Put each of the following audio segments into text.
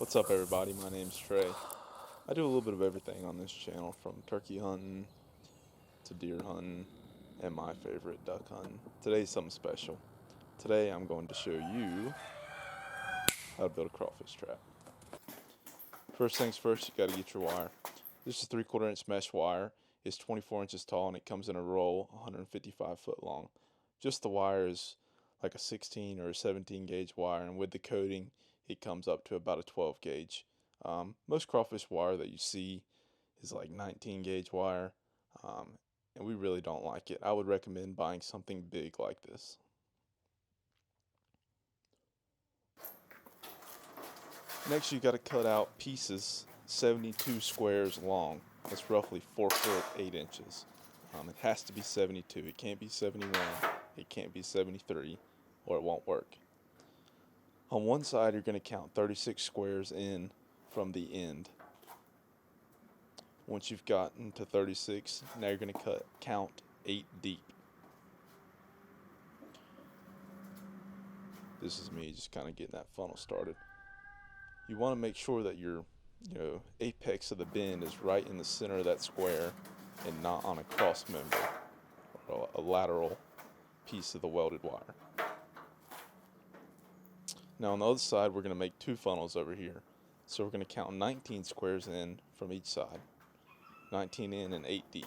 What's up, everybody? My name's Trey. I do a little bit of everything on this channel, from turkey hunting to deer hunting and my favorite, duck hunting. Today's something special. Today I'm going to show you how to build a crawfish trap. First things first, you got to get your wire. This is 3/4 inch mesh wire. It's 24 inches tall and it comes in a roll 155 foot long. Just the wire is like a 16 or a 17 gauge wire, and with the coating it comes up to about a 12 gauge. Most crawfish wire that you see is like 19 gauge wire, and we really don't like it. I would recommend buying something big like this. Next, you got to cut out pieces 72 squares long. That's roughly 4 foot 8 inches. It has to be 72. It can't be 71. It can't be 73, or it won't work. On one side, you're going to count 36 squares in from the end. Once you've gotten to 36, now you're going to count 8 deep. This is me just kind of getting that funnel started. You want to make sure that your apex of the bend is right in the center of that square and not on a cross member or a lateral piece of the welded wire. Now on the other side, we're going to make 2 funnels over here. So we're going to count 19 squares in from each side. 19 in and 8 deep.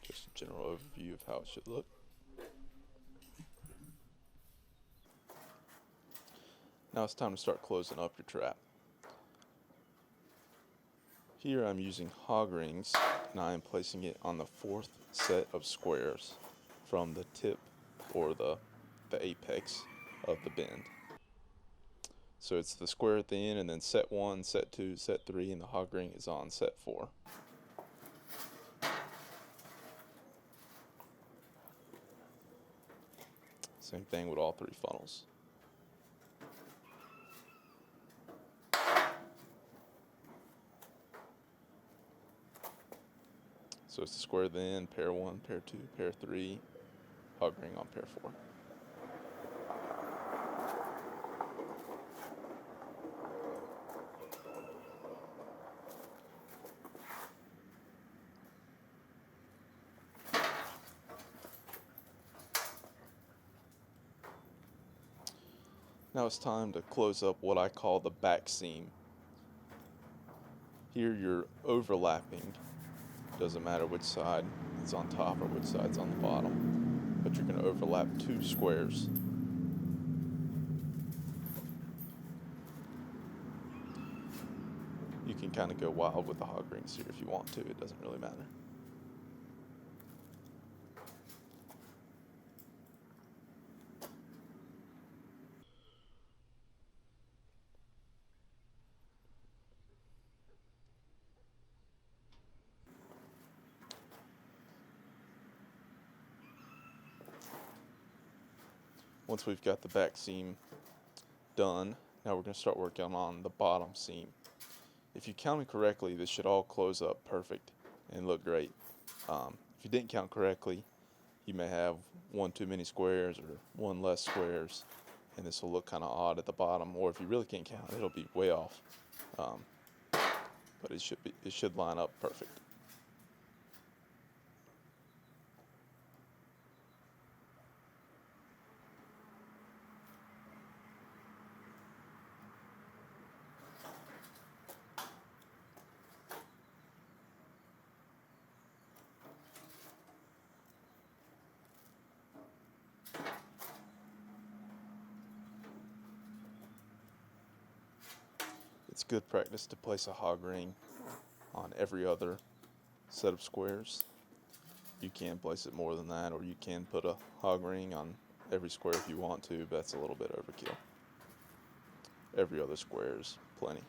Just a general overview of how it should look. Now it's time to start closing up your trap. Here I'm using hog rings, and I am placing it on the 4th set of squares from the tip or the apex of the bend. So it's the square at the end, and then set 1, set 2, set 3, and the hog ring is on set 4. Same thing with all 3 funnels. So it's the square at the end, pair 1, pair 2, pair 3, hog ring on pair 4. Now it's time to close up what I call the back seam. Here you're overlapping. Doesn't matter which side is on top or which side's on the bottom, but you're going to overlap 2 squares. You can kind of go wild with the hog rings here if you want to. It doesn't really matter. Once we've got the back seam done, now we're going to start working on the bottom seam. If you counted correctly, this should all close up perfect and look great. If you didn't count correctly, you may have 1 too many squares or 1 less squares, and this will look kind of odd at the bottom. Or if you really can't count, it'll be way off. But it should line up perfect. It's good practice to place a hog ring on every other set of squares. You can place it more than that, or you can put a hog ring on every square if you want to, but that's a little bit overkill. Every other square is plenty.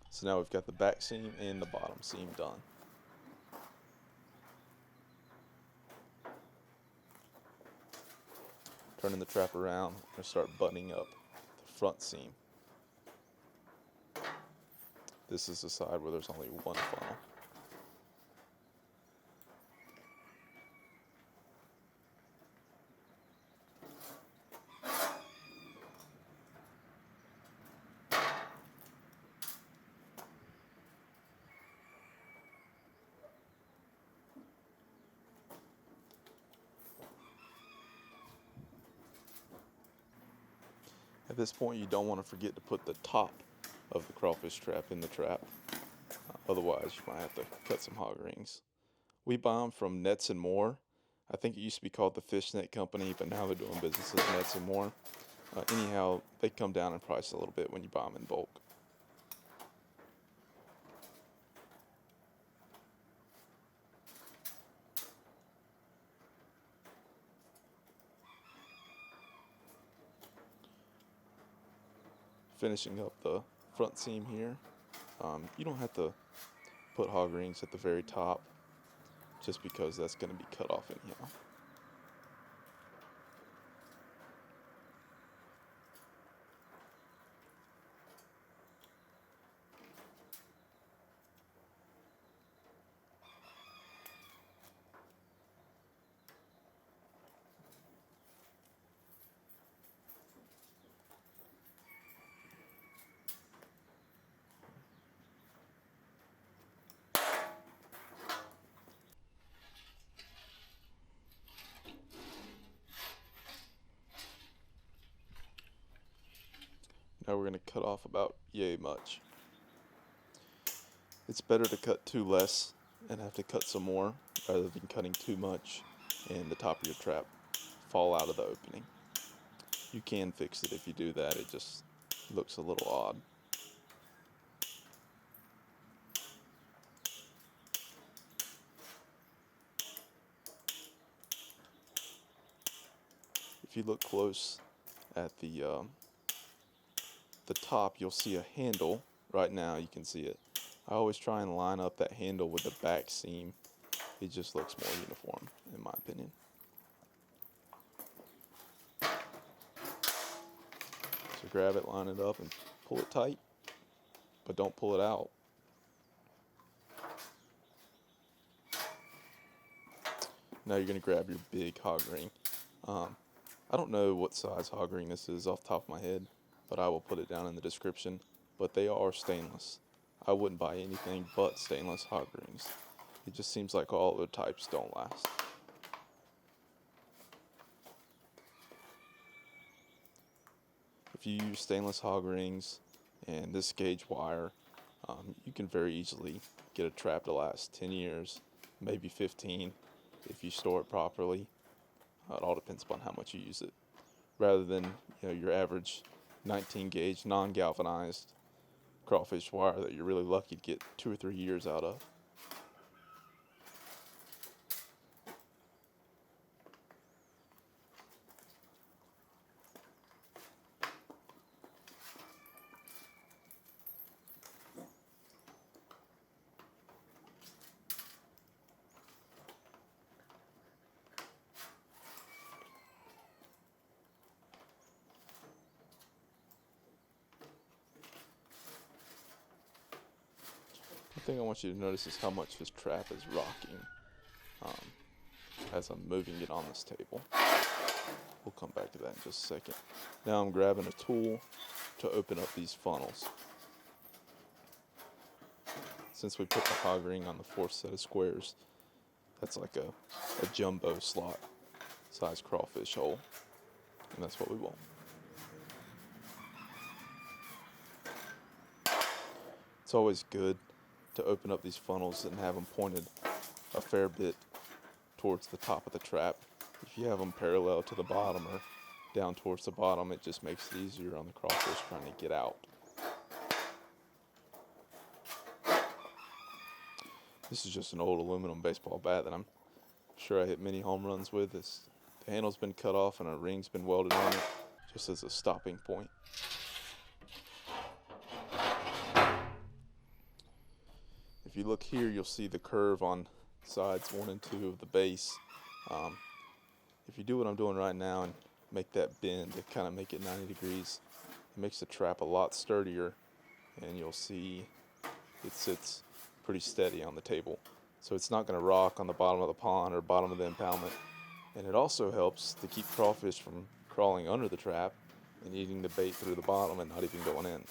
So now we've got the back seam and the bottom seam done. turning the trap around and start buttoning up the front seam. This is the side where there's only one funnel. At this point, you don't want to forget to put the top of the crawfish trap in the trap. Otherwise, you might have to cut some hog rings. We buy them from Nets and More. I think it used to be called the Fish Net Company, but now they're doing business as Nets and More. Anyhow, they come down in price a little bit when you buy them in bulk. Finishing up the front seam here. You don't have to put hog rings at the very top just because that's going to be cut off anyhow. Now we're going to cut off about yay much. It's better to cut too less and have to cut some more rather than cutting too much and the top of your trap fall out of the opening. You can fix it if you do that, it just looks a little odd. If you look close at the top, you'll see a handle. Right now you can see it. I always try and line up that handle with the back seam. It just looks more uniform, in my opinion. So grab it, line it up, and pull it tight, but don't pull it out. Now you're going to grab your big hog ring. I don't know what size hog ring this is off the top of my head, but I will put it down in the description. But they are stainless. I wouldn't buy anything but stainless hog rings. It just seems like all other types don't last. If you use stainless hog rings and this gauge wire, you can very easily get a trap to last 10 years, maybe 15 if you store it properly. It all depends upon how much you use it. Rather than your average 19 gauge non-galvanized crawfish wire that you're really lucky to get 2 or 3 years out of. The thing I want you to notice is how much this trap is rocking as I'm moving it on this table. We'll come back to that in just a second. Now I'm grabbing a tool to open up these funnels. Since we put the hog ring on the fourth set of squares, that's like a jumbo slot size crawfish hole, and that's what we want. It's always good to open up these funnels and have them pointed a fair bit towards the top of the trap. If you have them parallel to the bottom or down towards the bottom, it just makes it easier on the crawfish trying to get out. This is just an old aluminum baseball bat that I'm sure I hit many home runs with. The handle's been cut off and a ring's been welded on it just as a stopping point. If you look here, you'll see the curve on sides 1 and 2 of the base. If you do what I'm doing right now and make that bend to kind of make it 90 degrees. It makes the trap a lot sturdier, and you'll see it sits pretty steady on the table. So it's not going to rock on the bottom of the pond or bottom of the impoundment. And it also helps to keep crawfish from crawling under the trap and eating the bait through the bottom and not even going in.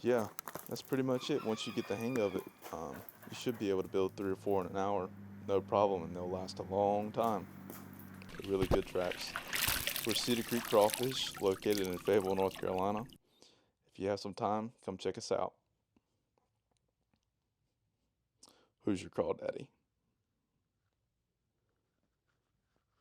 Yeah, that's pretty much it. Once you get the hang of it, you should be able to build 3 or 4 in an hour, no problem, and they'll last a long time. They're really good traps. We're Cedar Creek Crawfish, located in Fayetteville, North Carolina. If you have some time, come check us out. Who's your crawdaddy?